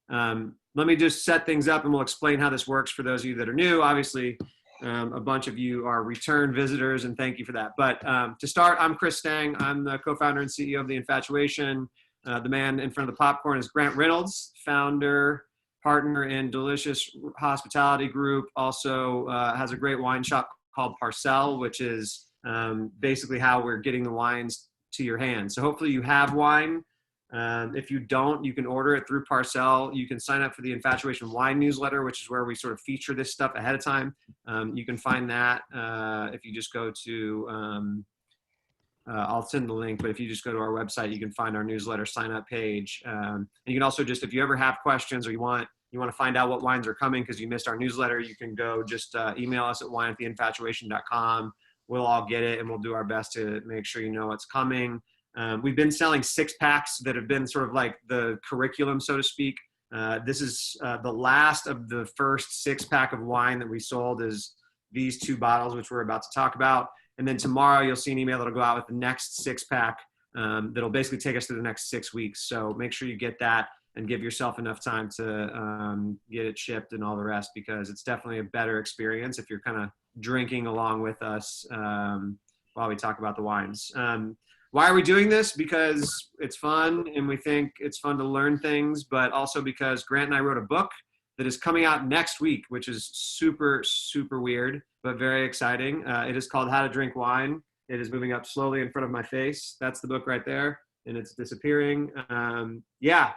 Let me just set things up and we'll explain how this works for those of you that are new. Obviously, a bunch of you are return visitors, and thank you for that. But to start, I'm Chris Stang. I'm the co-founder and CEO of The Infatuation. The man in front of the popcorn is Grant Reynolds, founder, partner in Delicious Hospitality Group. Also has a great wine shop called Parcel, which is basically how we're getting the wines to your hands. So hopefully you have wine. If you don't, you can order it through Parcel. You can sign up for the Infatuation Wine newsletter, which is where we sort of feature this stuff ahead of time. You can find that if you just go to, I'll send the link, but if you just go to our website, you can find our newsletter sign up page. And you can also just, if you ever have questions or you want to find out what wines are coming because you missed our newsletter, you can go just email us at wine@theinfatuation.com. We'll all get it and we'll do our best to make sure you know what's coming. We've been selling 6-packs that have been sort of like the curriculum, so to speak. This is the last of the first 6-pack of wine that we sold is these 2 bottles, which we're about to talk about. And then tomorrow you'll see an email that'll go out with the next 6-pack that'll basically take us through the next 6 weeks. So make sure you get that and give yourself enough time to get it shipped and all the rest, because it's definitely a better experience if you're kind of drinking along with us while we talk about the wines. Why are we doing this? Because it's fun and we think it's fun to learn things, but also because Grant and I wrote a book that is coming out next week, which is super, super weird, but very exciting. It is called How to Drink Wine. It is moving up slowly in front of my face. That's the book right there, and it's disappearing. Yeah,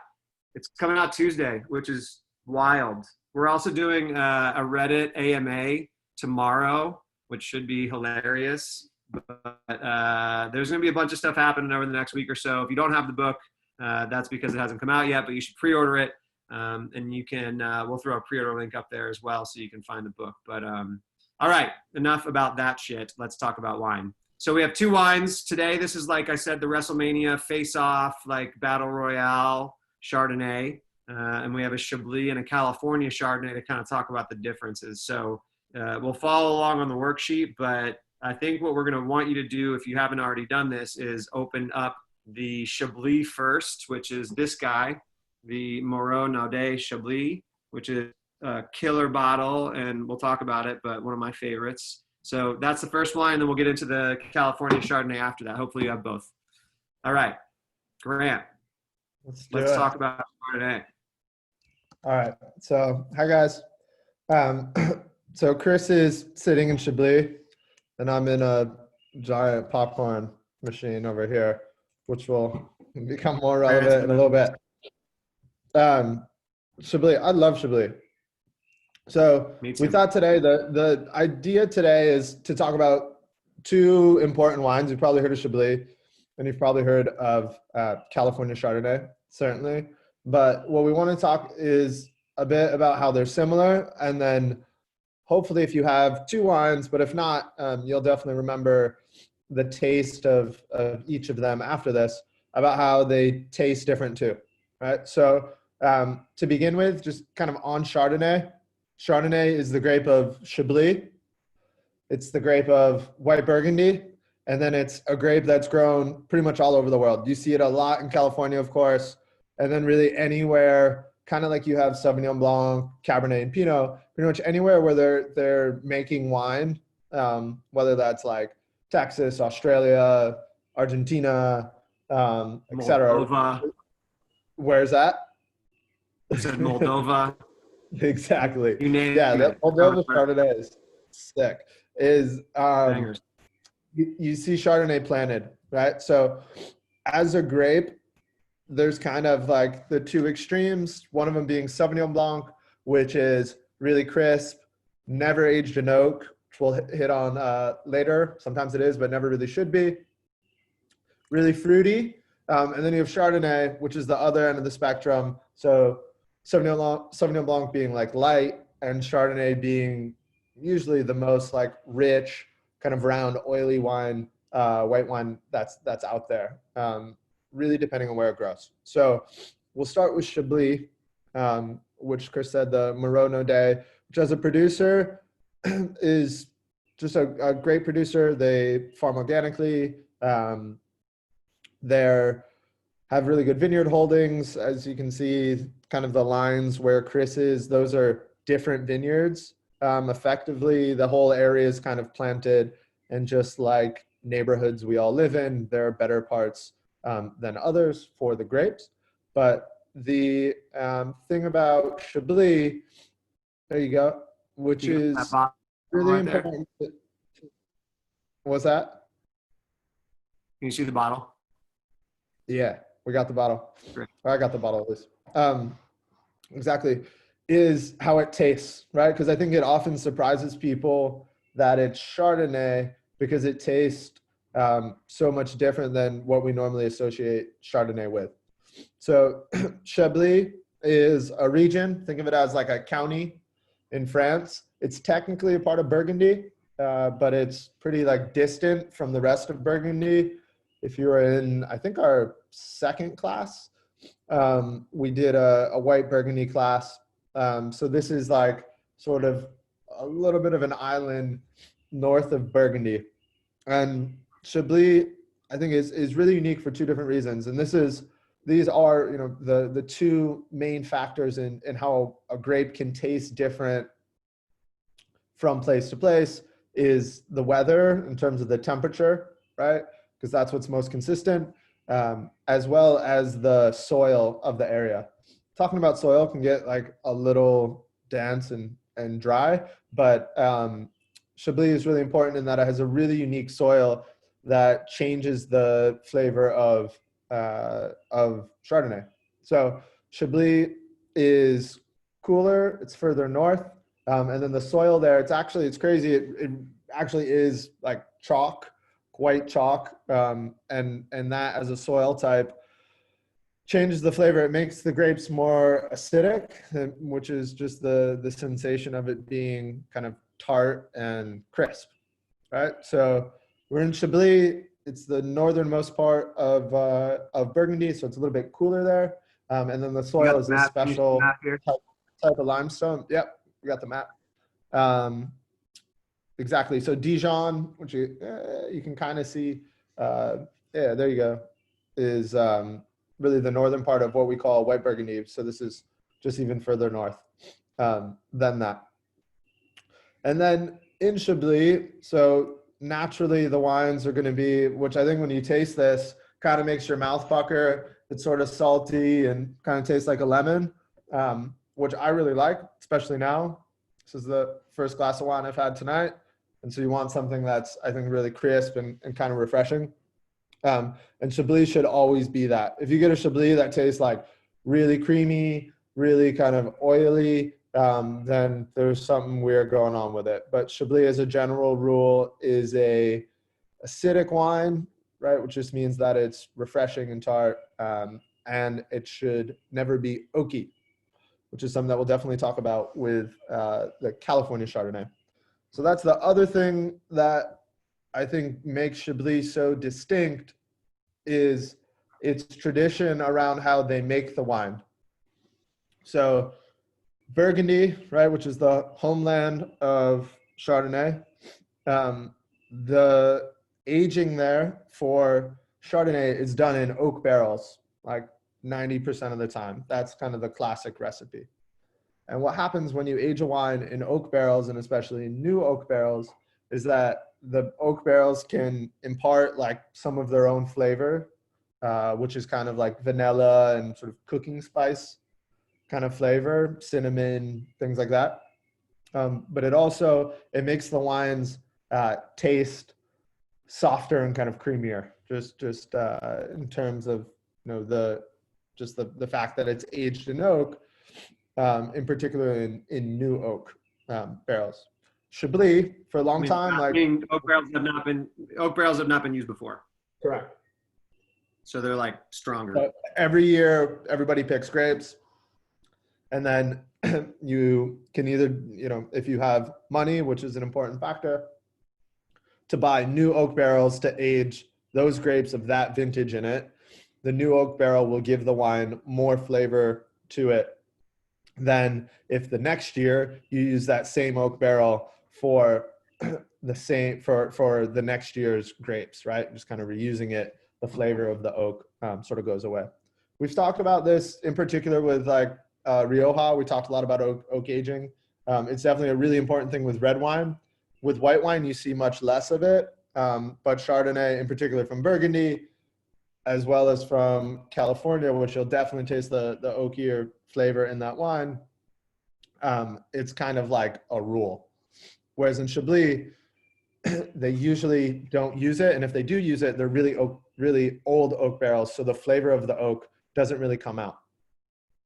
it's coming out Tuesday, which is wild. We're also doing a Reddit AMA tomorrow, which should be hilarious. But there's going to be a bunch of stuff happening over the next week or so. If you don't have the book, that's because it hasn't come out yet, but you should pre-order it. And you can, we'll throw a pre-order link up there as well so you can find the book. But all right, enough about that shit. Let's talk about wine. So we have 2 wines today. This is, like I said, the WrestleMania face-off, like Battle Royale Chardonnay. And we have a Chablis and a California Chardonnay to kind of talk about the differences. So we'll follow along on the worksheet, but I think what we're going to want you to do, if you haven't already done this, is open up the Chablis first, which is this guy, the Moreau Naudet Chablis, which is a killer bottle, and we'll talk about it, but one of my favorites. So that's the first wine, and then we'll get into the California Chardonnay after that. Hopefully you have both. All right, Grant, let's talk about Chardonnay. All right, so hi guys. So Chris is sitting in Chablis, and I'm in a giant popcorn machine over here, which will become more relevant in a little bit. Chablis, I love Chablis. So we thought today, the idea today is to talk about 2 important wines. You've probably heard of Chablis, and you've probably heard of California Chardonnay, certainly. But what we want to talk is a bit about how they're similar, and then hopefully if you have 2 wines, but if not, you'll definitely remember the taste of each of them after this, about how they taste different too, right? So to begin with, just kind of on Chardonnay. Chardonnay is the grape of Chablis. It's the grape of white Burgundy. And then it's a grape that's grown pretty much all over the world. You see it a lot in California, of course, and then really anywhere, kind of like you have Sauvignon Blanc, Cabernet, and Pinot, pretty much anywhere where they're making wine, whether that's like Texas, Australia, Argentina, etc. Moldova. Where's that? I said Moldova. Exactly. You named yeah, it. that Moldova Chardonnay is sick. You see Chardonnay planted, right? So as a grape, there's kind of like the 2 extremes, one of them being Sauvignon Blanc, which is really crisp, never aged in oak, which we'll hit on later. Sometimes it is, but never really should be. Really fruity. And then you have Chardonnay, which is the other end of the spectrum. So Sauvignon Blanc being like light, and Chardonnay being usually the most like rich, kind of round, oily wine, white wine that's out there. Really depending on where it grows. So we'll start with Chablis, which Chris said, the Moreau Naudet, which as a producer is just a great producer. They farm organically. They're have really good vineyard holdings. As you can see, kind of the lines where Chris is, those are different vineyards. Effectively, the whole area is kind of planted, and just like neighborhoods we all live in, there are better parts than others for the grapes. But the thing about Chablis, there you go, which is really right important. What's that? Can you see the bottle? Yeah, we got the bottle. Great. Or I got the bottle at least. Exactly, is how it tastes, right? Because I think it often surprises people that it's Chardonnay because it tastes so much different than what we normally associate Chardonnay with. So Chablis is a region. Think of it as like a county in France. It's technically a part of Burgundy, but it's pretty like distant from the rest of Burgundy. If you were in, I think, our second class, we did a white Burgundy class. So this is like sort of a little bit of an island north of Burgundy. And Chablis, I think, is really unique for two different reasons. And these are, you know, the two main factors in how a grape can taste different from place to place is the weather in terms of the temperature, right? Because that's what's most consistent, as well as the soil of the area. Talking about soil can get like a little dense and dry, but Chablis is really important in that it has a really unique soil that changes the flavor of Chardonnay. So Chablis is cooler, it's further north, and then the soil there, it's crazy. It actually is like chalk, white chalk, and that as a soil type changes the flavor. It makes the grapes more acidic, which is just the sensation of it being kind of tart and crisp, right? So we're in Chablis. It's the northernmost part of Burgundy, so it's a little bit cooler there. And then the soil is a special type of limestone. Yep, we got the map. Exactly. So Dijon, which you can kind of see, yeah, there you go, is really the northern part of what we call white Burgundy. So this is just even further north than that. And then in Chablis, so naturally the wines are going to be, which I think when you taste this, kind of makes your mouth pucker. It's sort of salty and kind of tastes like a lemon, which I really like, especially now. This is the first glass of wine I've had tonight. And so you want something that's, I think, really crisp and kind of refreshing. And Chablis should always be that. If you get a Chablis that tastes like really creamy, really kind of oily, then there's something weird going on with it. But Chablis, as a general rule, is a acidic wine, right? Which just means that it's refreshing and tart, and it should never be oaky, which is something that we'll definitely talk about with the California Chardonnay. So that's the other thing that I think makes Chablis so distinct is its tradition around how they make the wine. So Burgundy, right, which is the homeland of Chardonnay, the aging there for Chardonnay is done in oak barrels, like 90% of the time. That's kind of the classic recipe. And what happens when you age a wine in oak barrels, and especially new oak barrels, is that the oak barrels can impart like some of their own flavor, which is kind of like vanilla and sort of cooking spice kind of flavor, cinnamon, things like that. But it makes the wines taste softer and kind of creamier, just in terms of, you know, the fact that it's aged in oak, in particular in new oak barrels. Chablis for a long time, like oak barrels have not been used before. Correct. So they're like stronger. But every year, everybody picks grapes, and then you can either, you know, if you have money, which is an important factor, to buy new oak barrels to age those grapes of that vintage in it. The new oak barrel will give the wine more flavor to it than if the next year you use that same oak barrel for the next year's grapes, right? Just kind of reusing it, the flavor of the oak sort of goes away. we've talked about this in particular with like Rioja. We talked a lot about oak aging. It's definitely a really important thing with red wine. With white wine, you see much less of it. But Chardonnay, in particular from Burgundy, as well as from California, which you'll definitely taste the oakier flavor in that wine, it's kind of like a rule. Whereas in Chablis, they usually don't use it, and if they do use it, they're really old oak barrels, so the flavor of the oak doesn't really come out.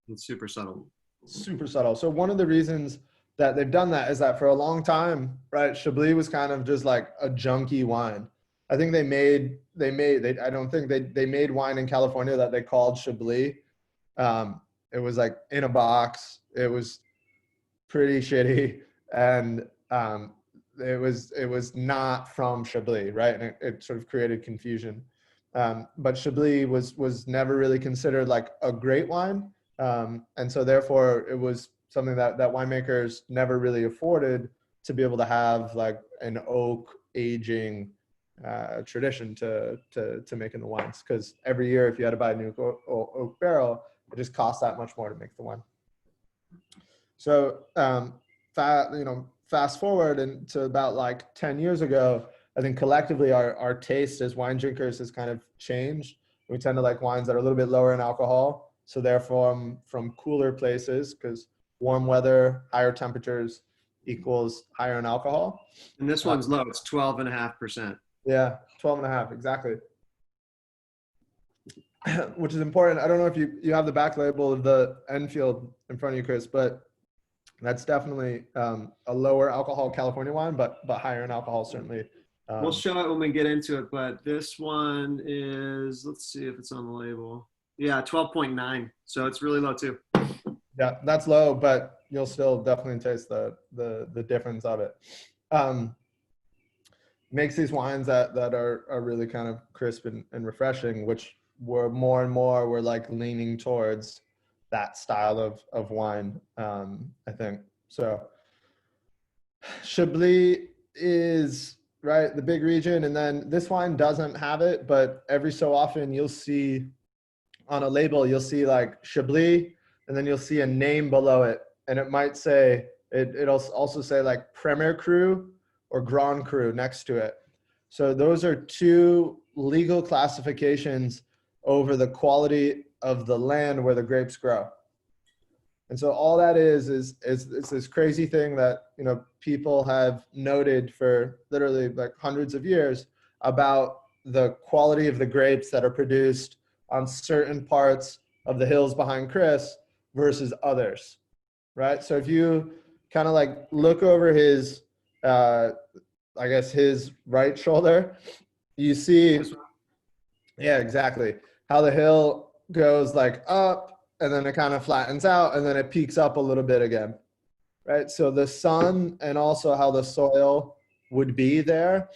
It's super subtle. Super subtle. So one of the reasons that they've done that is that for a long time, right, Chablis was kind of just like a junky wine. I think they made wine in California that they called Chablis. It was like in a box. It was pretty shitty, and it was not from Chablis, right? And it sort of created confusion. But Chablis was never really considered like a great wine, and so therefore it was something that winemakers never really afforded to be able to have like an oak aging tradition to making the wines, because every year if you had to buy a new oak barrel, it just costs that much more to make the wine. So fast forward into about like 10 years ago, I think collectively our taste as wine drinkers has kind of changed. We tend to like wines that are a little bit lower in alcohol, so therefore from cooler places, because warm weather, higher temperatures equals higher in alcohol. And this one's low. It's 12.5%. Yeah, 12.5, exactly. Which is important. I don't know if you have the back label of the Enfield in front of you, Chris, but that's definitely a lower alcohol California wine, but higher in alcohol, certainly. We'll show it when we get into it, but this one is, let's see if it's on the label. Yeah, 12.9. So it's really low too. Yeah, that's low, but you'll still definitely taste the difference of it. Makes these wines that are really kind of crisp and refreshing, which we're more and more we're like leaning towards that style of wine, I think. So Chablis is, right, the big region, and then this wine doesn't have it, but every so often you'll see on a label, you'll see like Chablis, and then you'll see a name below it, and it might say, it'll also say like Premier Cru or Grand Cru next to it. So those are two legal classifications over the quality of the land where the grapes grow. And so all that is this crazy thing that, you know, people have noted for literally like hundreds of years about the quality of the grapes that are produced on certain parts of the hills behind Chris versus others, right? So if you kind of like look over his, I guess his right shoulder, you see, yeah, exactly, how the hill goes like up, and then it kind of flattens out, and then it peaks up a little bit again, right? So the sun and also how the soil would be there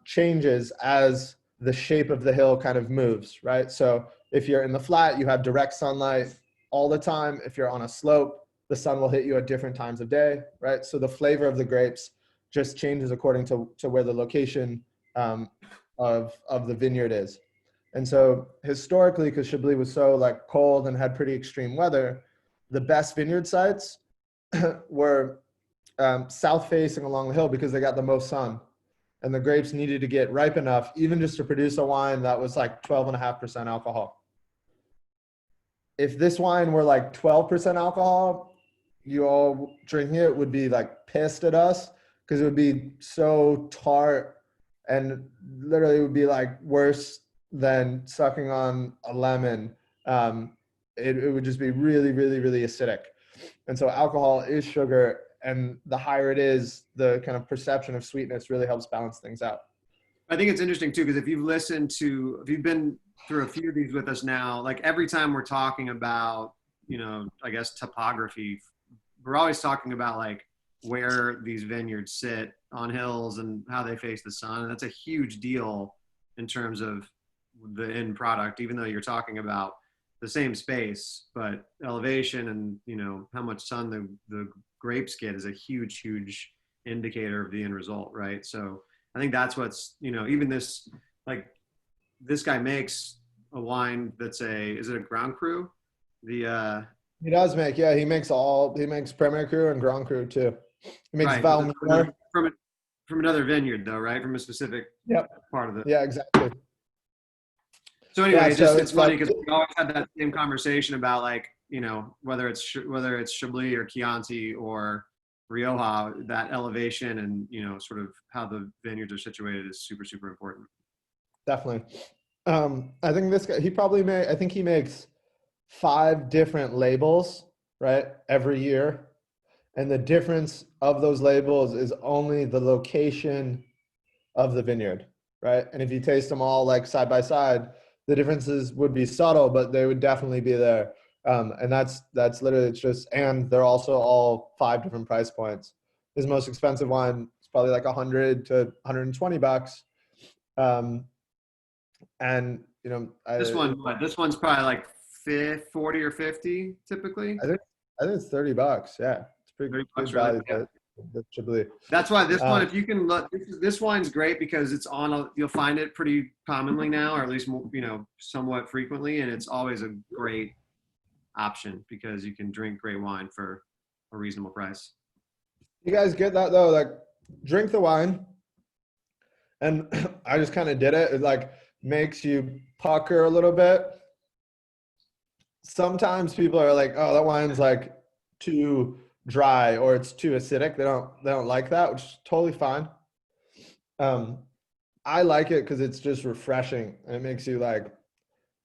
changes as the shape of the hill kind of moves, right? So if you're in the flat, you have direct sunlight all the time. If you're on a slope, the sun will hit you at different times of day, right? So the flavor of the grapes just changes according to where the location of the vineyard is. And so historically, because Chablis was so like cold and had pretty extreme weather, the best vineyard sites were south facing along the hill because they got the most sun. And the grapes needed to get ripe enough even just to produce a wine that was like 12.5% alcohol. If this wine were like 12% alcohol, you all drinking it would be like pissed at us because it would be so tart and literally would be like worse than sucking on a lemon. It would just be really, really, really acidic. And so alcohol is sugar, and the higher it is, the kind of perception of sweetness really helps balance things out. I think it's interesting too, because if you've been through a few of these with us now, like every time we're talking about, you know, I guess topography, we're always talking about like where these vineyards sit on hills and how they face the sun. And that's a huge deal in terms of the end product, even though you're talking about the same space, but elevation and, you know, how much sun the grapes get is a huge, huge indicator of the end result, right? So I think that's what's, you know, even this, like this guy makes a wine that's is it a Grand Cru? The He does make, yeah, he makes Premier Cru and Grand Cru too. He makes right, but Valmir. from another vineyard though, right? From a specific Yep. part of it. Yeah, exactly. So anyway, Yeah, so it's funny because we always had that same conversation about like, you know, whether it's Chablis or Chianti or Rioja, that elevation and, you know, sort of how the vineyards are situated is super, super important. Definitely. I think this guy, I think he makes 5 different labels, right, every year. And the difference of those labels is only the location of the vineyard, right? And if you taste them all like side by side, the differences would be subtle, but they would definitely be there. And that's literally, it's just, and they're also all 5 different price points. His most expensive wine is probably like $100 to $120. And you know, This one's probably like 40 or 50 typically. I think it's $30. Yeah, it's pretty good value. Really? The Chablis. That's why this one, if you can look, this wine's great because it's you'll find it pretty commonly now, or at least, you know, somewhat frequently, and it's always a great option because you can drink great wine for a reasonable price. You guys get that though? Like, drink the wine, and I just kind of did it. It like makes you pucker a little bit. Sometimes people are like, "Oh, that wine's like too dry or it's too acidic." They don't like that, which is totally fine. I like it because it's just refreshing and it makes you like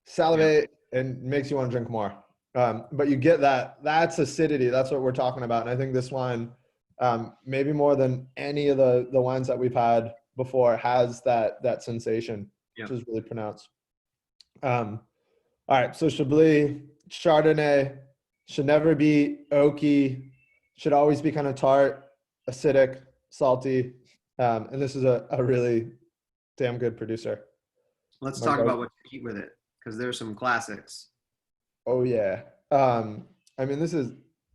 salivate and makes you want to drink more. But you get that's acidity. That's what we're talking about. And I think this wine, maybe more than any of the wines that we've had before, has that sensation, which is really pronounced. All right, so Chablis, Chardonnay should never be oaky, should always be kind of tart, acidic, salty, and this is a really damn good producer. Let's talk about what to eat with it, because there's some classics. Oh yeah. I mean, this is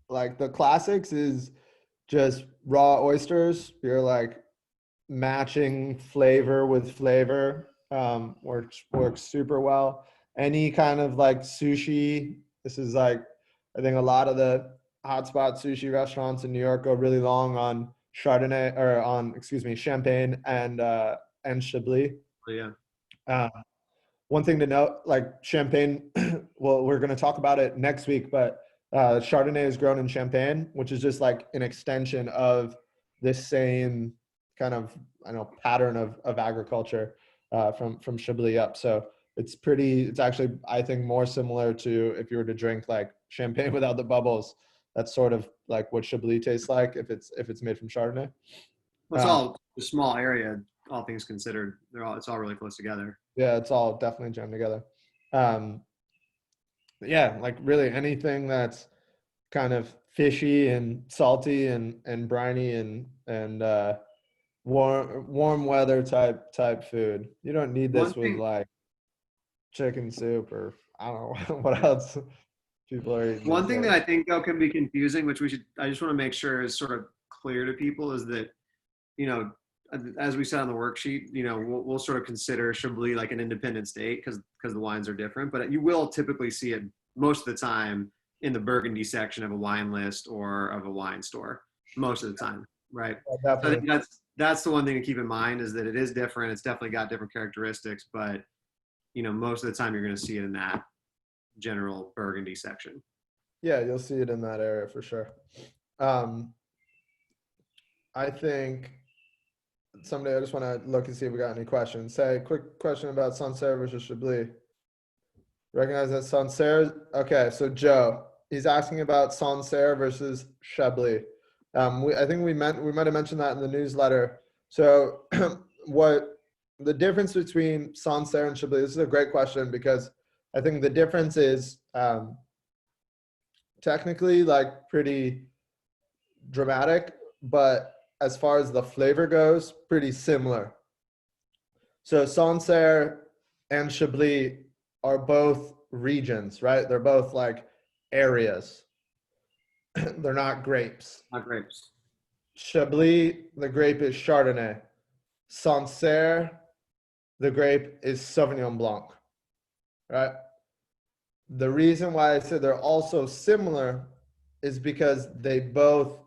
like the classics is just raw oysters. You're like matching flavor with flavor. Works super well. Any kind of like sushi. This is like, I think a lot of the hotspot sushi restaurants in New York go really long on Chardonnay or Champagne and Chablis. Oh, yeah. One thing to note, like Champagne, well, we're going to talk about it next week, but Chardonnay is grown in Champagne, which is just like an extension of this same kind of, pattern of agriculture from Chablis up. So it's actually, I think, more similar to if you were to drink like Champagne without the bubbles. That's sort of like what Chablis tastes like if it's made from Chardonnay. Well, it's all a small area, all things considered. It's all really close together. Yeah, it's all definitely jammed together. Yeah, like really anything that's kind of fishy and salty and briny and warm weather type food. You don't need this with like chicken soup or I don't know what else people are eating. One thing that I think though can be confusing, which I just want to make sure is sort of clear to people, is that, you know, as we said on the worksheet, you know, we'll sort of consider Chablis like an independent state because the wines are different, but you will typically see it most of the time in the Burgundy section of a wine list or of a wine store most of the time, right? Yeah, so I think that's the one thing to keep in mind, is that it is different. It's definitely got different characteristics, but you know, most of the time you're going to see it in that general Burgundy section. Yeah, you'll see it in that area for sure. I think someday I just want to look and see if we got any questions. Say, quick question about Sancerre versus Chablis. Recognize that Sancerre. Okay, so Joe, he's asking about Sancerre versus Chablis. I think we might have mentioned that in the newsletter. So, what the difference between Sancerre and Chablis? This is a great question because I think the difference is technically like pretty dramatic, but as far as the flavor goes, pretty similar. So Sancerre and Chablis are both regions, right? They're both like areas. They're not grapes. Not grapes. Chablis, the grape is Chardonnay. Sancerre, the grape is Sauvignon Blanc. right? The reason why I said they're also similar is because they both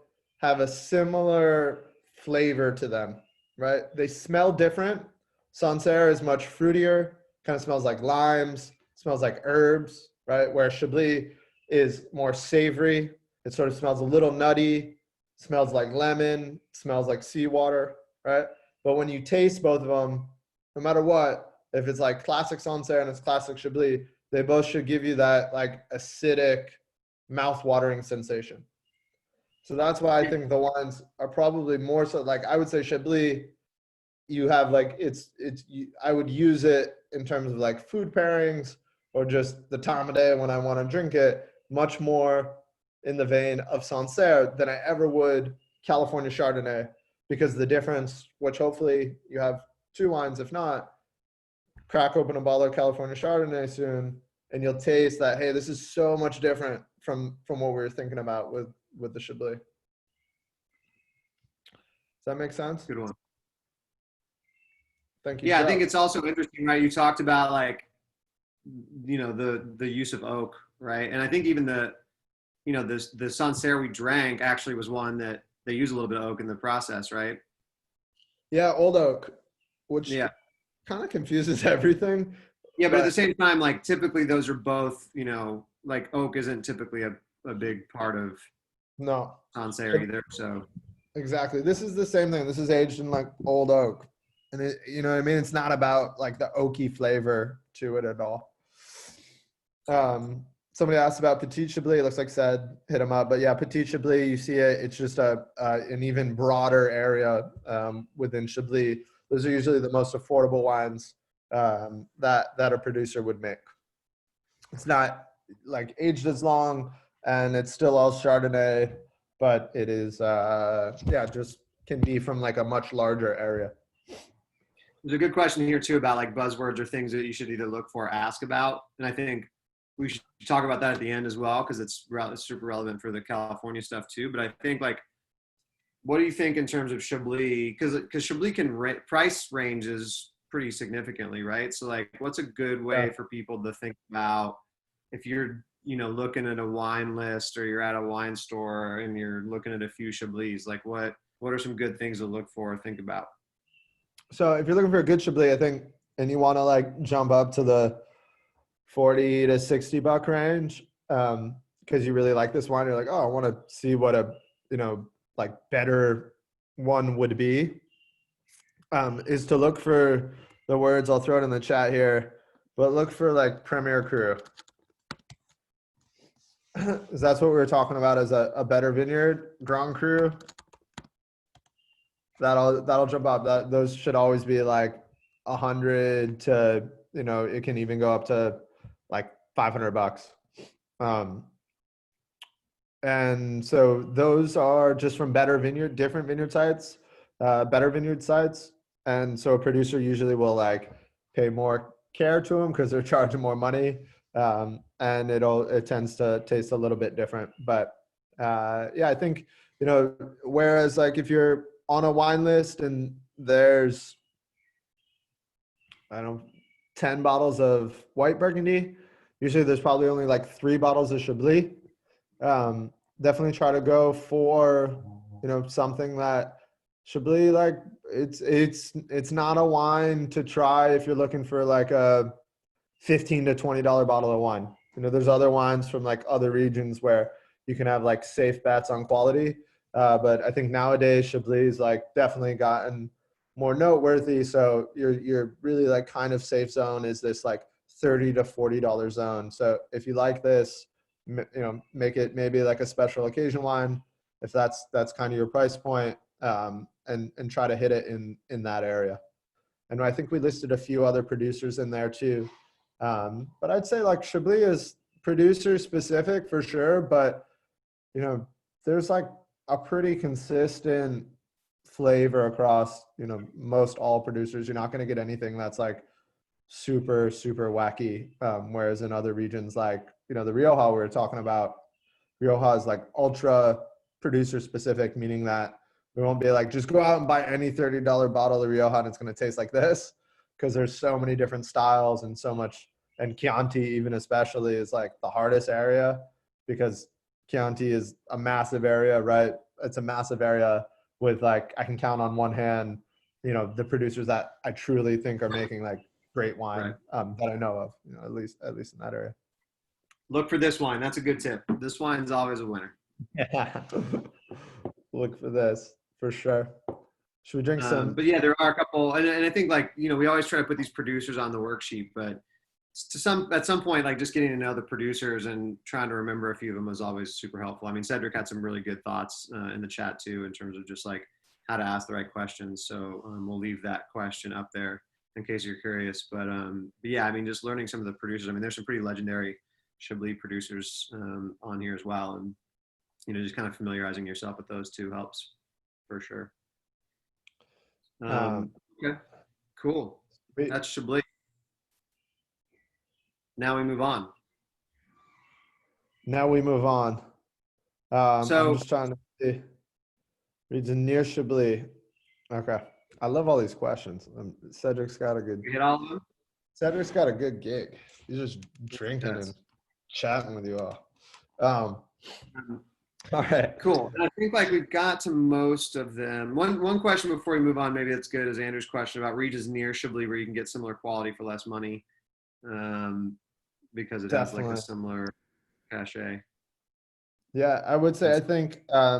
have a similar flavor to them, right? They smell different. Sancerre is much fruitier, kind of smells like limes, smells like herbs, right? Where Chablis is more savory. It sort of smells a little nutty, smells like lemon, smells like seawater, right? But when you taste both of them, no matter what, if it's like classic Sancerre and it's classic Chablis, they both should give you that like acidic, mouth-watering sensation. So that's why I think the wines are probably more so, like I would say Chablis, you have like, I would use it in terms of like food pairings or just the time of day when I want to drink it, much more in the vein of Sancerre than I ever would California Chardonnay, because the difference, which hopefully you have two wines, if not, crack open a bottle of California Chardonnay soon, and you'll taste that, hey, this is so much different from what we were thinking about with the Chablis. Does that make sense? Good one. Thank you. Yeah, Joe. I think it's also interesting, right? You talked about like, you know, the use of oak, right? And I think even the Sancerre we drank actually was one that they use a little bit of oak in the process, right? Yeah, old oak, which Yeah. kind of confuses everything. Yeah, but at the same time, like typically those are both, you know, like oak isn't typically a big part of no Sancerre either. So exactly, this is the same thing. This is aged in like old oak, and it, you know what I mean? It's not about like the oaky flavor to it at all. Somebody asked about Petit Chablis. It looks like said hit them up, but yeah, Petit Chablis, you see it. It's just an even broader area within Chablis. Those are usually the most affordable wines that a producer would make. It's not like aged as long, and it's still all Chardonnay, but it is just can be from like a much larger area. there's a good question here too about like buzzwords or things that you should either look for or ask about, and I think we should talk about that at the end as well because it's super relevant for the California stuff too. But I think like, what do you think in terms of Chablis? Because Chablis can price ranges pretty significantly, right? So like, what's a good way for people to think about if you're, you know, looking at a wine list or you're at a wine store and you're looking at a few Chablis, like what are some good things to look for or think about? So if you're looking for a good Chablis, I think, and you want to like jump up to the 40 to 60 buck range, because you really like this wine, you're like, oh, I want to see what a, you know, like better one would be, is to look for the words. I'll throw it in the chat here, but look for like Premier Cru. That's what we were talking about as a better vineyard, Grand Cru. That'll jump up. Those should always be like 100 to, you know, it can even go up to like 500 bucks. And so those are just from different vineyard sites, better vineyard sites. And so a producer usually will like pay more care to them because they're charging more money. And it tends to taste a little bit different. But yeah, I think, you know, whereas like if you're on a wine list and there's, I don't know, 10 bottles of white Burgundy, usually there's probably only like 3 bottles of Chablis. Definitely try to go for, you know, something that Chablis, like it's not a wine to try if you're looking for like a $15 to $20 bottle of wine. You know, there's other wines from like other regions where you can have like safe bets on quality. But I think nowadays Chablis like definitely gotten more noteworthy. So you're really like kind of safe zone is this like $30 to $40 zone. So if you like this, you know, make it maybe like a special occasion wine if that's kind of your price point, and try to hit it in that area. And I think we listed a few other producers in there too. But I'd say like Chablis is producer specific for sure, but you know, there's like a pretty consistent flavor across, you know, most all producers. You're not going to get anything that's like super wacky, whereas in other regions like, you know, the Rioja we were talking about, Rioja is like ultra producer specific, meaning that we won't be like just go out and buy any $30 bottle of Rioja and it's going to taste like this, because there's so many different styles and so much and Chianti even especially is like the hardest area, because Chianti is a massive area, right? It's a massive area with like, I can count on one hand, you know, the producers that I truly think are making like great wine, that I know of, you know, at least in that area. Look for this wine. That's a good tip. This wine's always a winner. Yeah. Look for this for sure. Should we drink some? But yeah, there are a couple, and I think like, you know, we always try to put these producers on the worksheet, but at some point, like just getting to know the producers and trying to remember a few of them was always super helpful. I mean, Cedric had some really good thoughts in the chat too, in terms of just like how to ask the right questions. So we'll leave that question up there in case you're curious. But yeah, I mean, just learning some of the producers. I mean, there's some pretty legendary Chablis producers on here as well. And, you know, just kind of familiarizing yourself with those two helps for sure. Okay, cool. That's Chablis. Now we move on. So I'm just trying to see. Reads near Chablis. Okay. I love all these questions. Cedric's got a good. You hit all of them? Cedric's got a good gig. He's just drinking and chatting with you all. All right. Cool. And I think like we've got to most of them. One question before we move on, maybe that's good, is Andrew's question about regions near Chablis where you can get similar quality for less money. Because it has like a similar cachet. Yeah, I would say, I think I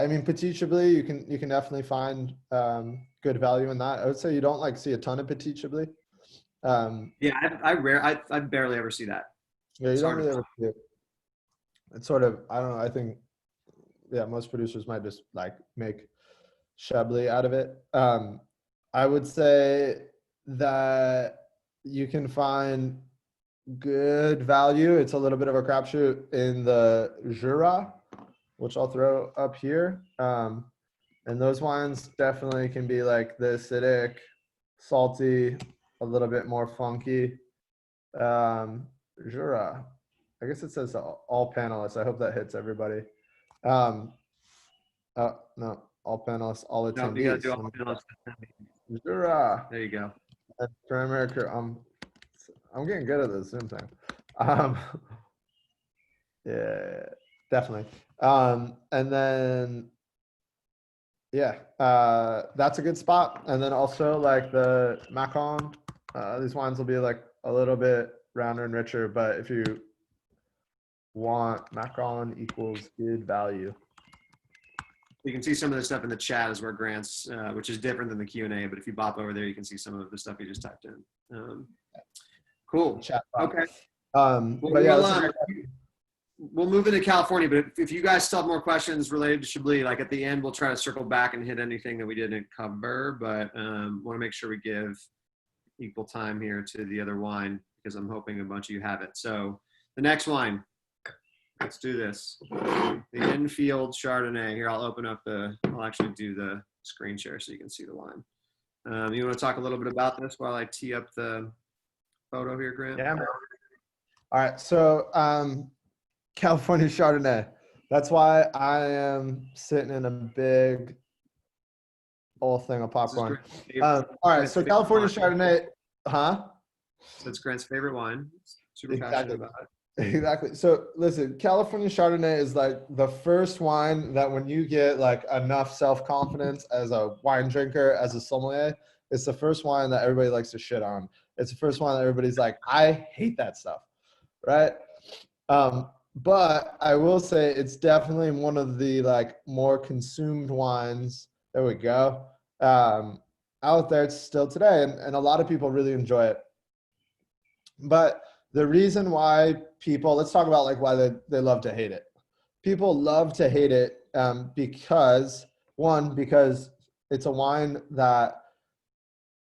mean, Petit Chablis, you can definitely find good value in that. I would say you don't like see a ton of Petit Chablis. Yeah, I barely ever see that. Yeah, you don't really ever see it. It's sort of, I don't know, I think, yeah, most producers might just like make Chablis out of it. I would say that you can find good value. It's a little bit of a crapshoot in the Jura, which I'll throw up here. And those wines definitely can be like the acidic, salty, a little bit more funky. Jura. I guess it says all panelists. I hope that hits everybody. No, all panelists, all attendees. No, you gotta do all panelists. Jura. There you go. For America, I'm getting good at this Zoom thing. Yeah, definitely. And then, yeah, that's a good spot. And then also like the Macon, these wines will be like a little bit rounder and richer, but if you want, Macon equals good value. You can see some of the stuff in the chat is where Grant's, which is different than the Q&A, but if you bop over there, you can see some of the stuff you just typed in. Cool. Chat okay. But yeah, we'll move into California, but if you guys still have more questions related to Chablis, like at the end, we'll try to circle back and hit anything that we didn't cover, but want to make sure we give equal time here to the other wine because I'm hoping a bunch of you have it. So the next wine, let's do this. The Infield Chardonnay. Here, I'll actually do the screen share so you can see the wine. You want to talk a little bit about this while I tee up the photo here, Grant? Yeah. All right. So California Chardonnay. That's why I am sitting in a big old thing of popcorn. All right. So California Chardonnay, huh? So it's Grant's favorite wine. Super passionate about it. Exactly. So listen, California Chardonnay is like the first wine that when you get like enough self-confidence as a wine drinker, as a sommelier, it's the first wine that everybody likes to shit on. It's the first wine that everybody's like, I hate that stuff. Right. But I will say it's definitely one of the like more consumed wines. There we go. Out there still today. And a lot of people really enjoy it. But the reason why people, let's talk about like why they love to hate it. People love to hate it because it's a wine that,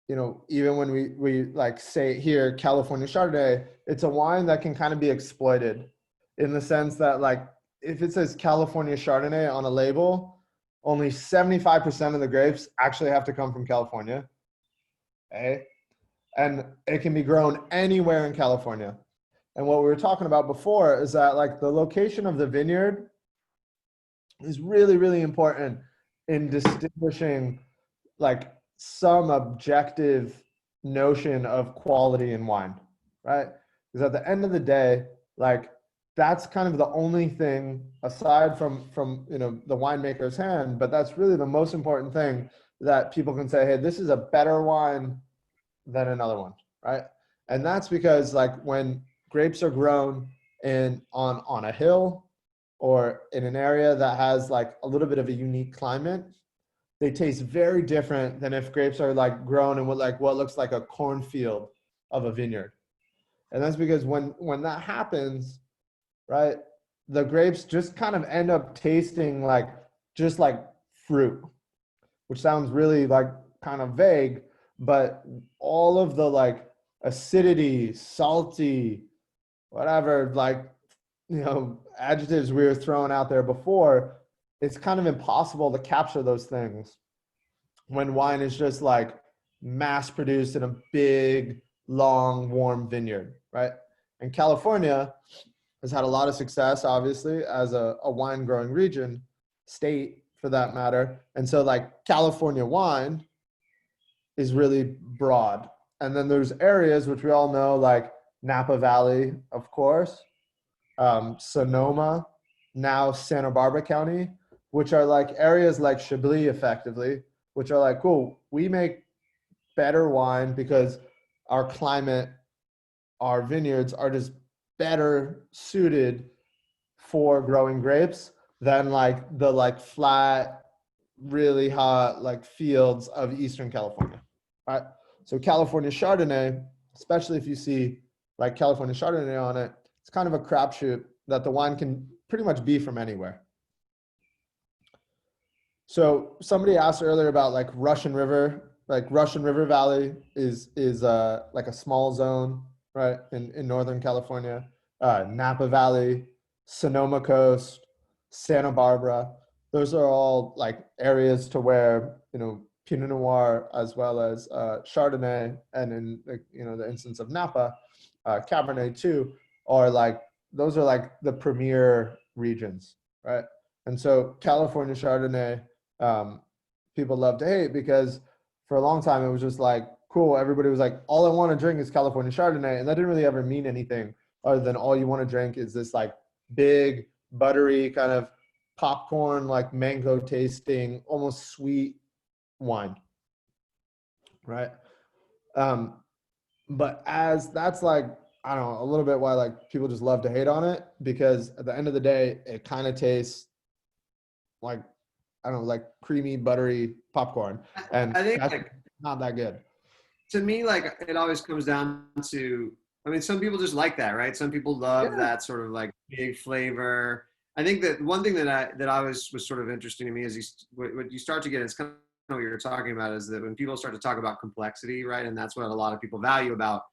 you know, even when we like say here, California Chardonnay, it's a wine that can kind of be exploited in the sense that like, if it says California Chardonnay on a label, only 75% of the grapes actually have to come from California. Okay. And it can be grown anywhere in California. And what we were talking about before is that like the location of the vineyard is really, really important in distinguishing like some objective notion of quality in wine, right? Because at the end of the day, like that's kind of the only thing aside from the winemaker's hand, but that's really the most important thing that people can say, hey, this is a better wine than another one, right? And that's because like when grapes are grown on a hill or in an area that has like a little bit of a unique climate, they taste very different than if grapes are like grown in what looks like a cornfield of a vineyard. And that's because when that happens, right, the grapes just kind of end up tasting like just like fruit, which sounds really like kind of vague, but all of the like acidity, salty, whatever, like, adjectives we were throwing out there before, it's kind of impossible to capture those things when wine is just like mass produced in a big, long, warm vineyard, right? And California has had a lot of success, obviously, as a wine growing region, state for that matter. And so like California wine is really broad. And then there's areas which we all know, like Napa Valley, of course, Sonoma, now Santa Barbara County, which are like areas like Chablis effectively, which are like, cool, we make better wine because our climate, our vineyards are just better suited for growing grapes than like the like flat, really hot like fields of Eastern California, right? So California Chardonnay, especially if you see like California Chardonnay on it, it's kind of a crapshoot that the wine can pretty much be from anywhere. So somebody asked earlier about like Russian River Valley is like a small zone, right, in Northern California. Napa Valley, Sonoma Coast, Santa Barbara. Those are all like areas to where, Pinot Noir as well as Chardonnay, and in the instance of Napa, Cabernet too, are like, those are like the premier regions, right? And so California Chardonnay, people love to hate because for a long time it was just like, cool, everybody was like, all I want to drink is California Chardonnay, and that didn't really ever mean anything other than all you want to drink is this like big, buttery kind of popcorn, like mango tasting, almost sweet wine, right? But as that's like, I don't know, a little bit why like people just love to hate on it, because at the end of the day, it kind of tastes like, I don't know, like creamy, buttery popcorn, and I think that's like, not that good. to me, like it always comes down to, I mean, some people just like that, right? Some people love that sort of like big flavor. I think that one thing that I was sort of interesting to me is what you start to get, it's kind of what you're talking about, is that when people start to talk about complexity, right? And that's what a lot of people value about,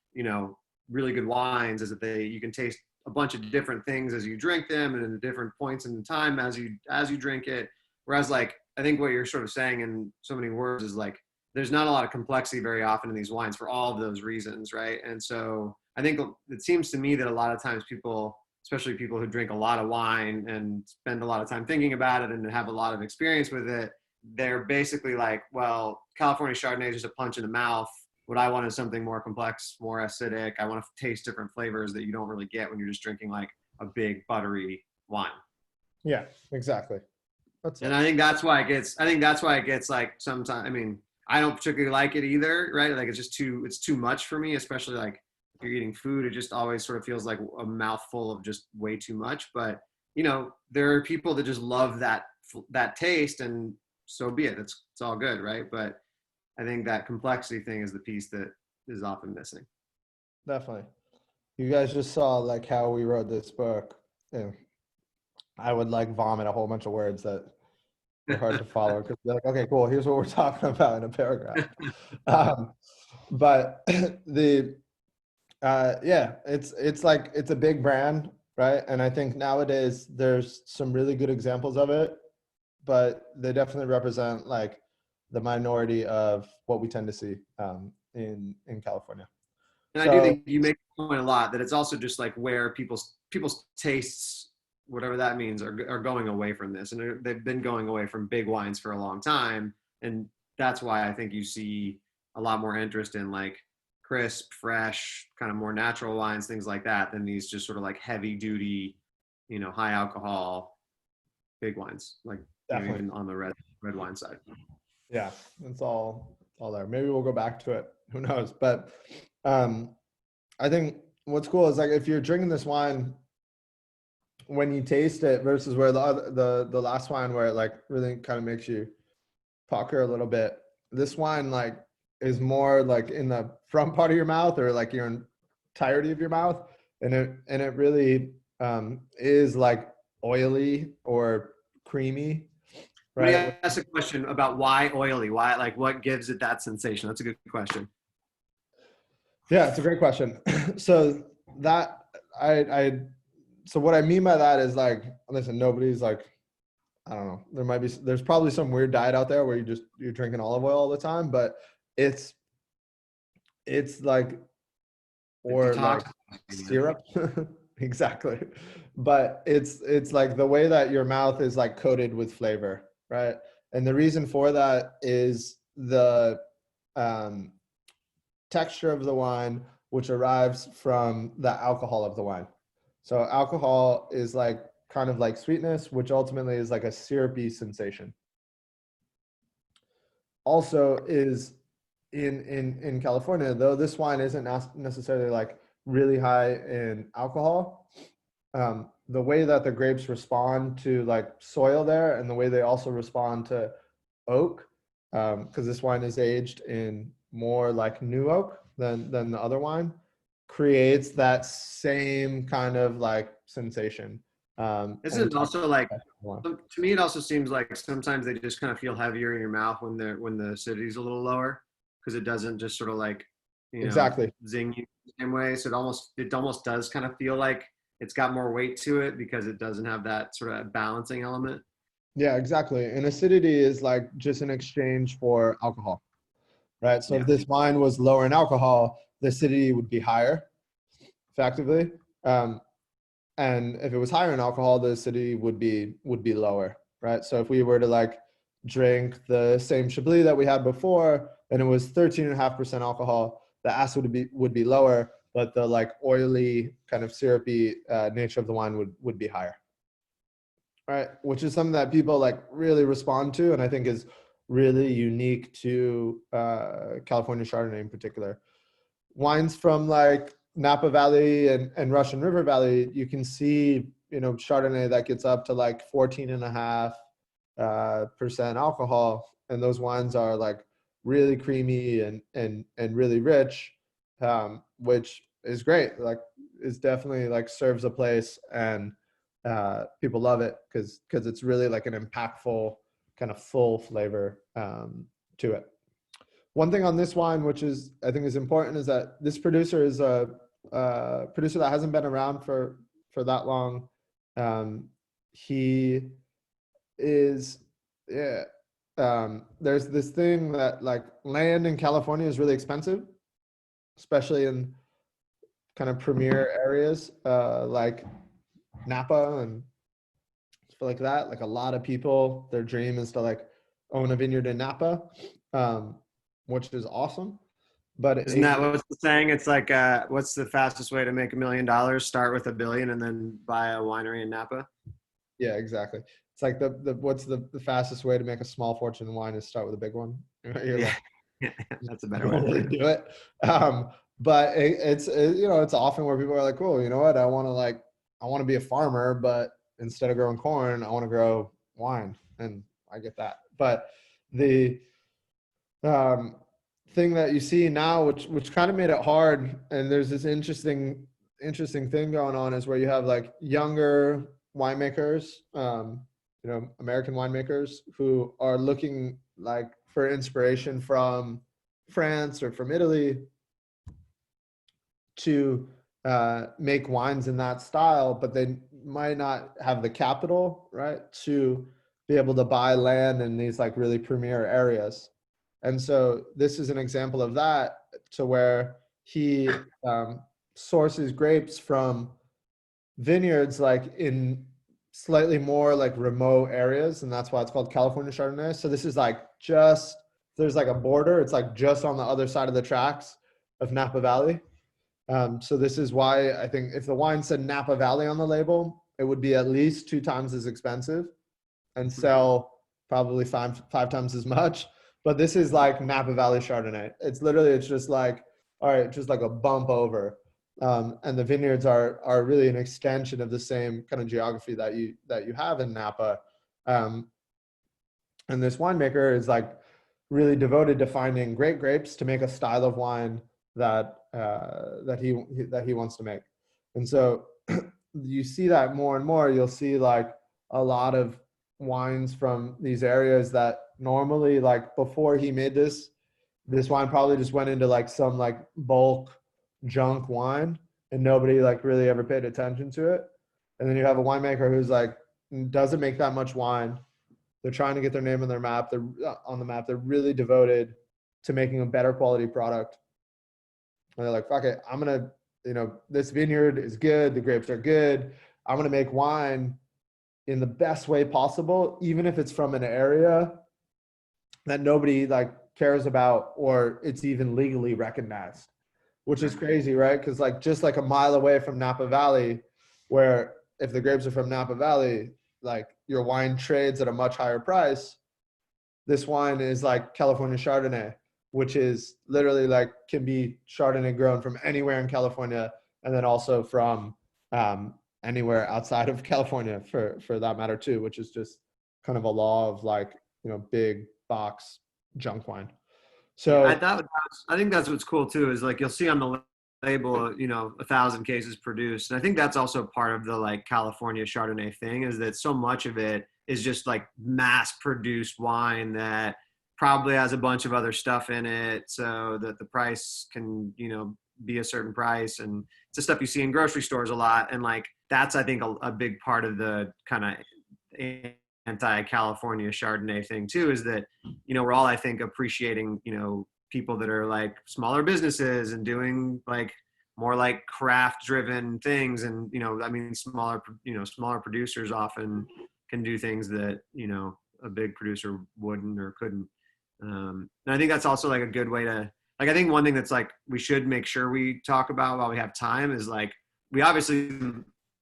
really good wines, is that you can taste a bunch of different things as you drink them, and in the different points in the time as you drink it. Whereas like, I think what you're sort of saying in so many words is like, there's not a lot of complexity very often in these wines for all of those reasons, right? And so I think it seems to me that a lot of times people, especially people who drink a lot of wine and spend a lot of time thinking about it and have a lot of experience with it, they're basically like, well, California Chardonnay is just a punch in the mouth. What I want is something more complex, more acidic. I want to taste different flavors that you don't really get when you're just drinking like a big buttery wine. Yeah, exactly. And I think that's why it gets like sometimes, I mean, I don't particularly like it either, right? Like it's too much for me, especially like if you're eating food, it just always sort of feels like a mouthful of just way too much. But, there are people that just love that taste, and so be it. It's all good, right? But I think that complexity thing is the piece that is often missing. Definitely. You guys just saw like how we wrote this book. I would like vomit a whole bunch of words that were hard to follow, because they're like, okay, cool, here's what we're talking about in a paragraph. But it's like, it's a big brand, right? And I think nowadays there's some really good examples of it, but they definitely represent like the minority of what we tend to see in California. And I do think you make the point a lot that it's also just like where people's tastes, whatever that means, are going away from this, and they've been going away from big wines for a long time, and that's why I think you see a lot more interest in like crisp, fresh, kind of more natural wines, things like that, than these just sort of like heavy duty, high alcohol, big wines, like Definitely. even on the red wine side. Yeah, it's all there. Maybe we'll go back to it. Who knows? But I think what's cool is like if you're drinking this wine, when you taste it versus where the last wine where it like really kind of makes you pucker a little bit, this wine like is more like in the front part of your mouth or like your entirety of your mouth, and it really is like oily or creamy. Let me Right. ask a question about why oily. Why, like, what gives it that sensation? That's a good question. Yeah, it's a great question. So that so what I mean by that is like, listen, nobody's like, I don't know. There's probably some weird diet out there where you're drinking olive oil all the time, but it's like, or like syrup. Exactly. But it's like the way that your mouth is like coated with flavor, right? And the reason for that is the texture of the wine, which arrives from the alcohol of the wine. So alcohol is like kind of like sweetness, which ultimately is like a syrupy sensation. Also is in California, though this wine isn't necessarily like really high in alcohol, the way that the grapes respond to like soil there and the way they also respond to oak, because this wine is aged in more like new oak than the other wine, creates that same kind of like sensation. Isn't it also like, to me, it also seems like sometimes they just kind of feel heavier in your mouth when the acidity's a little lower, because it doesn't just sort of like, exactly zing you the same way. So it almost does kind of feel like it's got more weight to it because it doesn't have that sort of balancing element. Yeah, exactly. And acidity is like just an exchange for alcohol, right? So if this wine was lower in alcohol, the acidity would be higher, effectively. And if it was higher in alcohol, the acidity would be lower, right? So if we were to like drink the same Chablis that we had before, and it was 13.5% alcohol, the acid would be lower, but the like oily kind of syrupy nature of the wine would be higher, right? Which is something that people like really respond to, and I think is really unique to California Chardonnay in particular. Wines from like Napa Valley and Russian River Valley, you can see, Chardonnay that gets up to like 14.5% alcohol. And those wines are like really creamy and really rich, which is great. Like it's definitely like serves a place, and people love it because it's really like an impactful kind of full flavor to it. One thing on this wine, which is I think is important, is that this producer is a producer that hasn't been around for that long. He is, yeah. There's this thing that like land in California is really expensive, especially in kind of premier areas like Napa and stuff like that. Like a lot of people, their dream is to like own a vineyard in Napa. Which is awesome. But isn't that what's the saying? It's like, what's the fastest way to make $1 million? Start with $1 billion and then buy a winery in Napa. Yeah, exactly. It's like the what's the fastest way to make a small fortune in wine is start with a big one. You're yeah. like, That's a better way to do it. But it's it's often where people are like, cool, you know what? I want to be a farmer, but instead of growing corn, I want to grow wine, and I get that. But the thing that you see now, which kind of made it hard, and there's this interesting thing going on, is where you have like younger winemakers, American winemakers who are looking like for inspiration from France or from Italy to make wines in that style, but they might not have the capital, right, to be able to buy land in these like really premier areas. And so this is an example of that, to where he sources grapes from vineyards like in slightly more like remote areas, and that's why it's called California Chardonnay. So this is like there's like a border, it's like just on the other side of the tracks, of Napa Valley. So this is why I think if the wine said Napa Valley on the label, it would be at least 2 times as expensive and sell probably five times as much. But this is like Napa Valley Chardonnay. It's literally, it's just like, all right, just like a bump over. And the vineyards are really an extension of the same kind of geography that you have in Napa. And this winemaker is like really devoted to finding great grapes to make a style of wine that he wants to make. And so you see that more and more. You'll see like a lot of wines from these areas that normally, like before he made this wine probably just went into like some like bulk junk wine and nobody like really ever paid attention to it. And then you have a winemaker who's like doesn't make that much wine. They're trying to get their name on their map. They're on the map. They're really devoted to making a better quality product. And they're like, fuck it, I'm gonna, this vineyard is good. The grapes are good. I'm gonna make wine in the best way possible, even if it's from an area that nobody like cares about or it's even legally recognized, which is crazy, right? Because like just like a mile away from Napa Valley, where if the grapes are from Napa Valley, like your wine trades at a much higher price. This wine is like California Chardonnay, which is literally like can be Chardonnay grown from anywhere in California, and then also from anywhere outside of California for that matter too, which is just kind of a law of like, big box junk wine. So yeah, I think that's what's cool too, is like you'll see on the label, 1,000 cases produced. And I think that's also part of the like California Chardonnay thing, is that so much of it is just like mass produced wine that probably has a bunch of other stuff in it so that the price can, be a certain price. And it's the stuff you see in grocery stores a lot. And like, that's, I think a big part of the kind of anti-California Chardonnay thing too, is that, we're all, I think, appreciating, people that are like smaller businesses and doing like more like craft driven things. And, smaller producers often can do things that, a big producer wouldn't or couldn't. And I think that's also like a good way to, like, I think one thing that's like, we should make sure we talk about while we have time is like, we obviously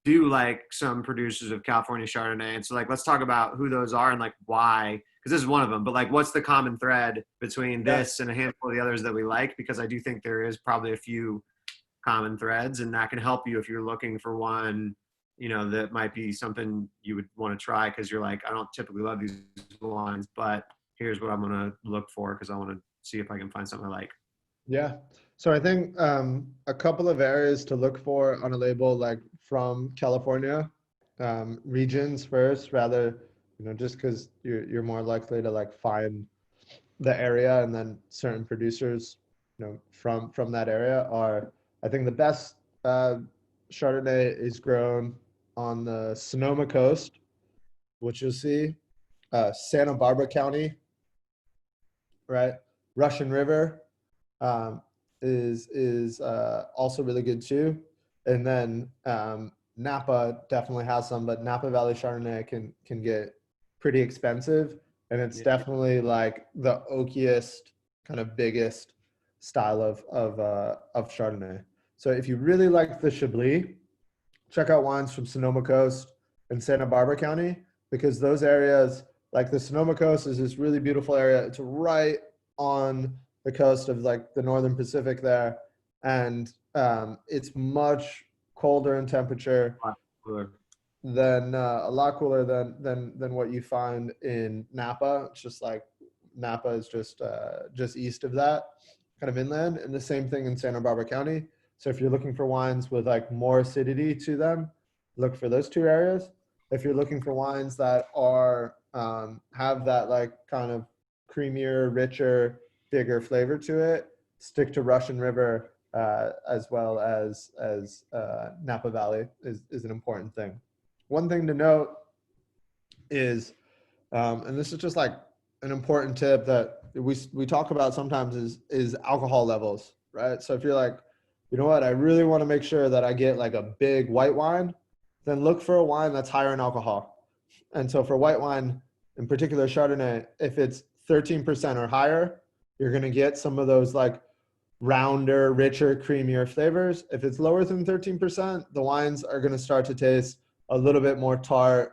do like some producers of California Chardonnay. And so like, let's talk about who those are and like why, because this is one of them, but like, what's the common thread between this and a handful of the others that we like? Because I do think there is probably a few common threads, and that can help you if you're looking for one, that might be something you would want to try. Cause you're like, I don't typically love these wines, but here's what I'm going to look for, because I want to see if I can find something I like. Yeah. So I think a couple of areas to look for on a label, like from California, regions first, rather, just because you're more likely to like find the area, and then certain producers, from that area are, I think the best Chardonnay is grown on the Sonoma coast, which you'll see, Santa Barbara County, right? Russian River is also really good too. And then Napa definitely has some, but Napa Valley Chardonnay can get pretty expensive. And it's definitely like the oakiest, kind of biggest style of Chardonnay. So if you really like the Chablis, check out wines from Sonoma Coast and Santa Barbara County, because those areas, like the Sonoma Coast is this really beautiful area. It's right on the coast of like the Northern Pacific there. And it's much colder in temperature than a lot cooler than what you find in Napa. It's just like Napa is just east of that, kind of inland, and the same thing in Santa Barbara County. So if you're looking for wines with like more acidity to them, look for those two areas. If you're looking for wines that are have that like kind of creamier, richer, bigger flavor to it, stick to Russian River as well as Napa Valley is an important thing. One thing to note is, and this is just like an important tip that we talk about sometimes, is alcohol levels, right? So if you're like, you know what, I really want to make sure that I get like a big white wine, then look for a wine that's higher in alcohol. And so for white wine, in particular Chardonnay, if it's 13% or higher, you're going to get some of those like rounder, richer, creamier flavors. If it's lower than 13%, the wines are going to start to taste a little bit more tart,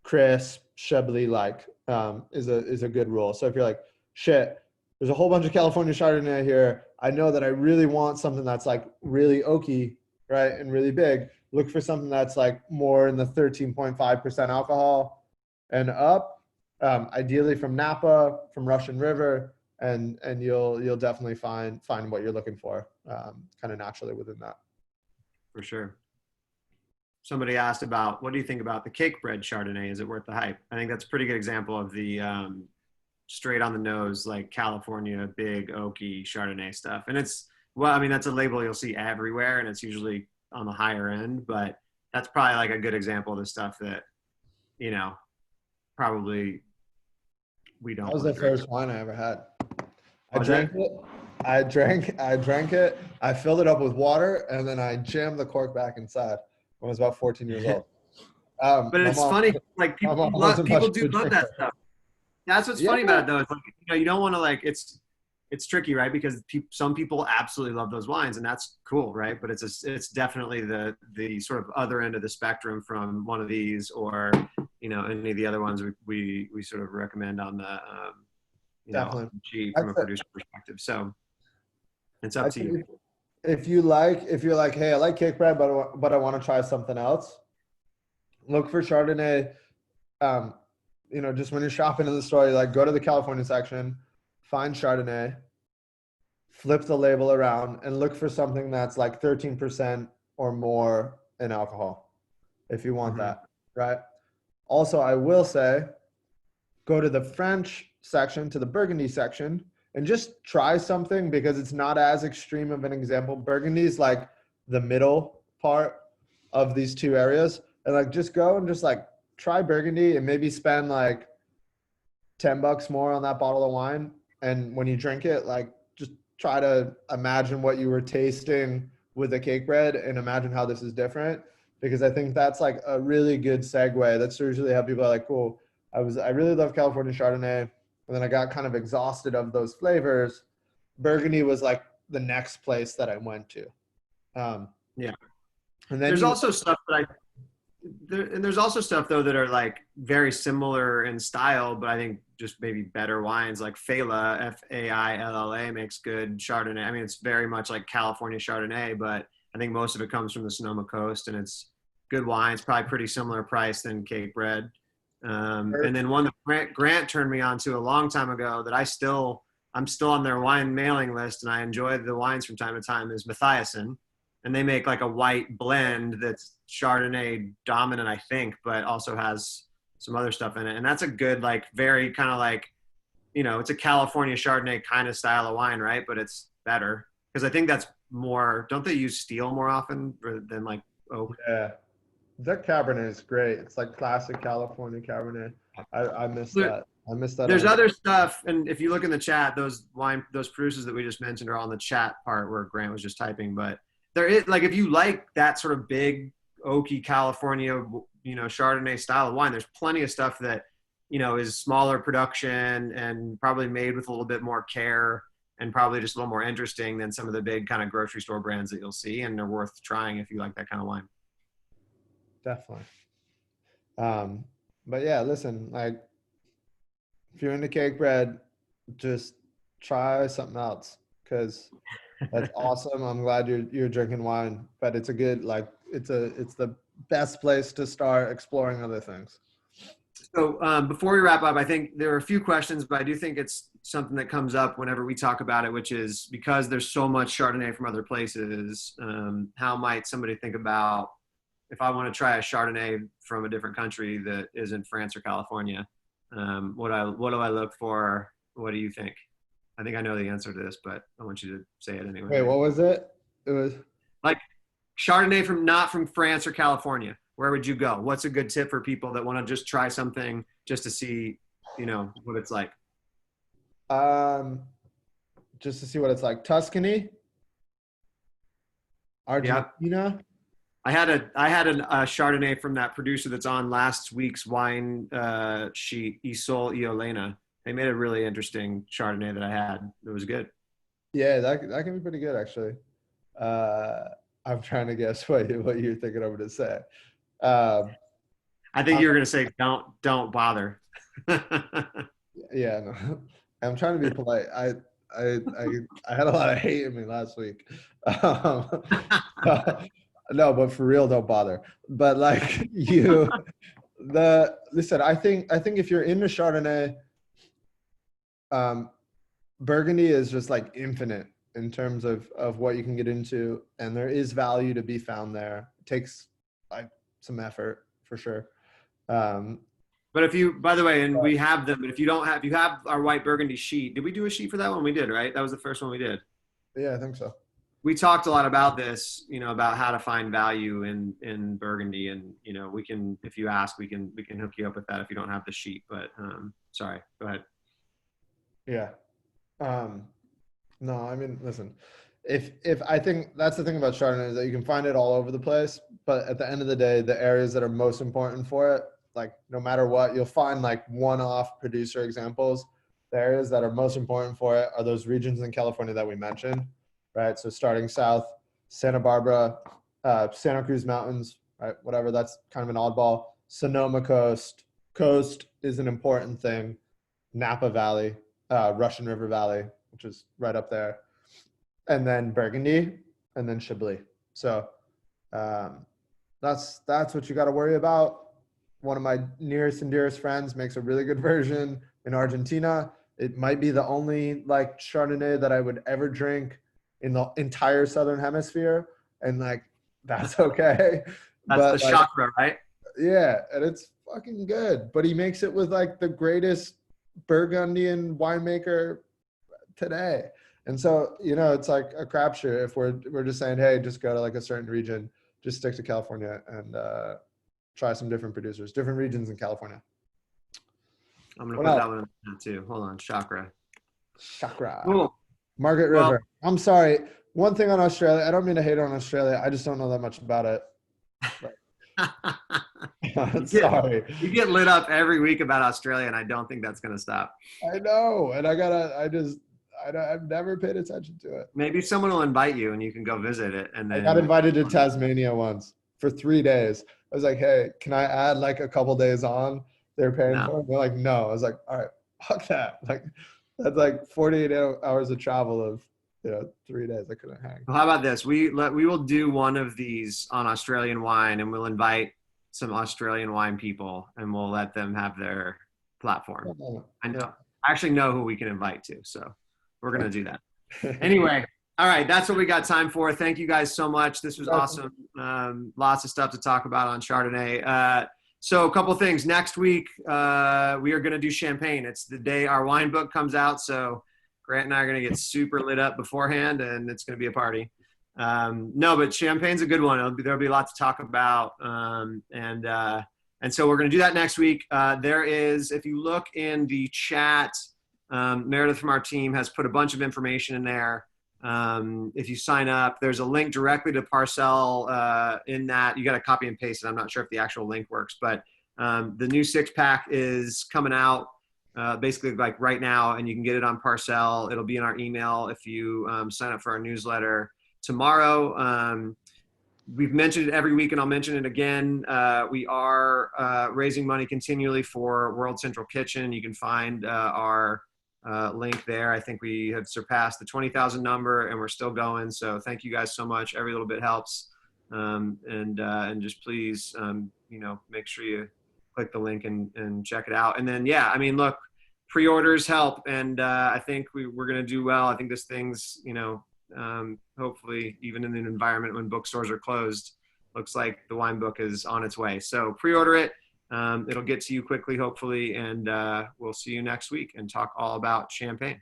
crisp, Chablis-like, is a good rule. So if you're like, shit, there's a whole bunch of California Chardonnay here, I know that I really want something that's like really oaky, right, and really big. Look for something that's like more in the 13.5% alcohol and up, ideally from Napa, from Russian River, and you'll definitely find what you're looking for, kind of naturally within that. For sure. Somebody asked about, what do you think about the cake bread Chardonnay? Is it worth the hype? I think that's a pretty good example of the straight on the nose, like California, big oaky Chardonnay stuff. And it's, well, I mean, that's a label you'll see everywhere, and it's usually on the higher end, but that's probably like a good example of the stuff that, you know, probably we don't. That was the first wine I ever had. I Was drank it? it. I drank it. I filled it up with water, and then I jammed the cork back inside when I was about 14 years old. But it's funny, like people do love that stuff. That's what's funny about it, though. It's like, you know, you don't want to, like, it's tricky, right? Because some people absolutely love those wines, and that's cool, right? But it's definitely the sort of other end of the spectrum from one of these, or, you know, any of the other ones we sort of recommend on the you know, cheap from a producer perspective. So it's up to you. If you're like, hey, I like cake bread, but I want to try something else, look for Chardonnay. You know, just when you're shopping in the store, you like go to the California section, find Chardonnay, flip the label around, and look for something that's like 13% or more in alcohol, if you want that, right? Also, I will say, go to the French section, to the Burgundy section, and just try something, because it's not as extreme of an example. Burgundy is like the middle part of these two areas, and like just go and just like try Burgundy and maybe spend like $10 more on that bottle of wine. And when you drink it, like just try to imagine what you were tasting with the cake bread and imagine how this is different, because I think that's like a really good segue. That's usually how people are like, cool, I really love California Chardonnay, and then I got kind of exhausted of those flavors. Burgundy was like the next place that I went to. Yeah. And then there's also stuff though that are like very similar in style, but I think just maybe better wines, like Failla, Failla, makes good Chardonnay. I mean, it's very much like California Chardonnay, but I think most of it comes from the Sonoma coast, and it's good wine. It's probably pretty similar price than cake bread. And then one that Grant turned me on to a long time ago that I'm still on their wine mailing list, and I enjoy the wines from time to time, is Mathiasen. And they make like a white blend that's Chardonnay dominant, I think, but also has some other stuff in it. And that's a good, like, very kind of like, you know, it's a California Chardonnay kind of style of wine, right? But it's better, because I think that's more, don't they use steel more often than like oak? Yeah. That Cabernet is great. It's like classic California Cabernet. I miss that. I miss that. There's other stuff, and if you look in the chat, those producers that we just mentioned are on the chat part where Grant was just typing. But there is, like, if you like that sort of big oaky California, you know, Chardonnay style of wine, there's plenty of stuff that, you know, is smaller production and probably made with a little bit more care and probably just a little more interesting than some of the big kind of grocery store brands that you'll see, and they're worth trying if you like that kind of wine. Definitely. But yeah, listen, like, if you're into cake bread, just try something else, because that's awesome. I'm glad you're drinking wine, but it's a good, like, it's the best place to start exploring other things. So before we wrap up, I think there are a few questions, but I do think it's something that comes up whenever we talk about it, which is, because there's so much Chardonnay from other places, how might somebody think about, if I want to try a Chardonnay from a different country that isn't France or California, what do I look for? What do you think? I think I know the answer to this, but I want you to say it anyway. Wait, what was it? It was like Chardonnay not from France or California. Where would you go? What's a good tip for people that want to just try something just to see, you know, what it's like? Just to see what it's like. Tuscany, Argentina. Yeah. I had a Chardonnay from that producer that's on last week's wine sheet, Isol y Olena. They made a really interesting Chardonnay that I had. It was good. Yeah, that can be pretty good actually. I'm trying to guess what you're thinking I'm gonna say. Um, I think I'm, you were going to say, don't bother. yeah, no, I'm trying to be polite. I, I, I had a lot of hate in me last week. Um, no, but for real, don't bother. But like listen, I think if you're into Chardonnay, um, Burgundy is just like infinite in terms of what you can get into, and there is value to be found there. It takes like some effort for sure. Um, But if you, by the way, and but we have them, but if you don't have, you have our white Burgundy sheet. Did we do a sheet for that one? We did, right? That was the first one we did. yeah, I think so. We talked a lot about this, about how to find value in Burgundy, and we can, if you ask, we can hook you up with that if you don't have the sheet. But sorry, go ahead. Yeah. Um, no, I mean, listen, if I think that's the thing about Chardonnay is that you can find it all over the place, but at the end of the day, the areas that are most important for it, like no matter what, you'll find like one-off producer examples. The areas that are most important for it are those regions in California that we mentioned, right? So starting south, Santa Barbara, Santa Cruz Mountains, right? Whatever, that's kind of an oddball. Sonoma coast is an important thing. Napa Valley, Russian River Valley, which is right up there, and then Burgundy, and then Chablis. So that's what you got to worry about. One of my nearest and dearest friends makes a really good version in Argentina. It might be the only like Chardonnay that I would ever drink in the entire Southern Hemisphere, and like that's okay. That's But the like, chakra, right? yeah, and it's fucking good. But he makes it with like the greatest Burgundian winemaker today. And so, it's like a crapshoot if we're just saying, hey, just go to like a certain region, just stick to California and try some different producers, different regions in California. I'm gonna What put else? that one in too. Hold on, chakra. Chakra. Cool. Margaret Well, River. I'm sorry. One thing on Australia, I don't mean to hate on Australia. I just don't know that much about it. you get Sorry. you get lit up every week about Australia, and I don't think that's gonna stop. I know. And I've never paid attention to it. Maybe someone will invite you, and you can go visit it. And I got then invited to Tasmania once for 3 days. I was like, hey, can I add like a couple days on? They're paying no. for it. They're like, no. I was like, all right, fuck that. Like, that's like 48 hours of travel of, 3 days. I couldn't hang. Well, how about this? We will do one of these on Australian wine, and we'll invite some Australian wine people, and we'll let them have their platform. I know. Yeah. I actually know who we can invite to, so we're gonna do that. Anyway, all right, that's what we got time for. Thank you guys so much. This was awesome. Lots of stuff to talk about on Chardonnay. So a couple things. Next week, we are going to do champagne. It's the day our wine book comes out. So Grant and I are going to get super lit up beforehand, and it's going to be a party. No, but champagne's a good one. There'll be a lot to talk about. And so we're going to do that next week. There is, if you look in the chat, Meredith from our team has put a bunch of information in there. If you sign up, there's a link directly to Parcel in that. You got to copy and paste it. I'm not sure if the actual link works, but the new 6-pack is coming out basically like right now, and you can get it on Parcel. It'll be in our email if you sign up for our newsletter tomorrow. We've mentioned it every week, and I'll mention it again. We are raising money continually for World Central Kitchen. You can find our link there. I think we have surpassed the 20,000 number, and we're still going. So thank you guys so much. Every little bit helps. And just please, make sure you click the link and check it out. And then, yeah, I mean, look, pre-orders help. And I think we're going to do well. I think this thing's, hopefully even in an environment when bookstores are closed, looks like the wine book is on its way. So pre-order it. It'll get to you quickly, hopefully, and we'll see you next week and talk all about champagne.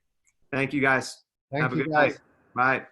Thank you, guys. Have a good night. Bye.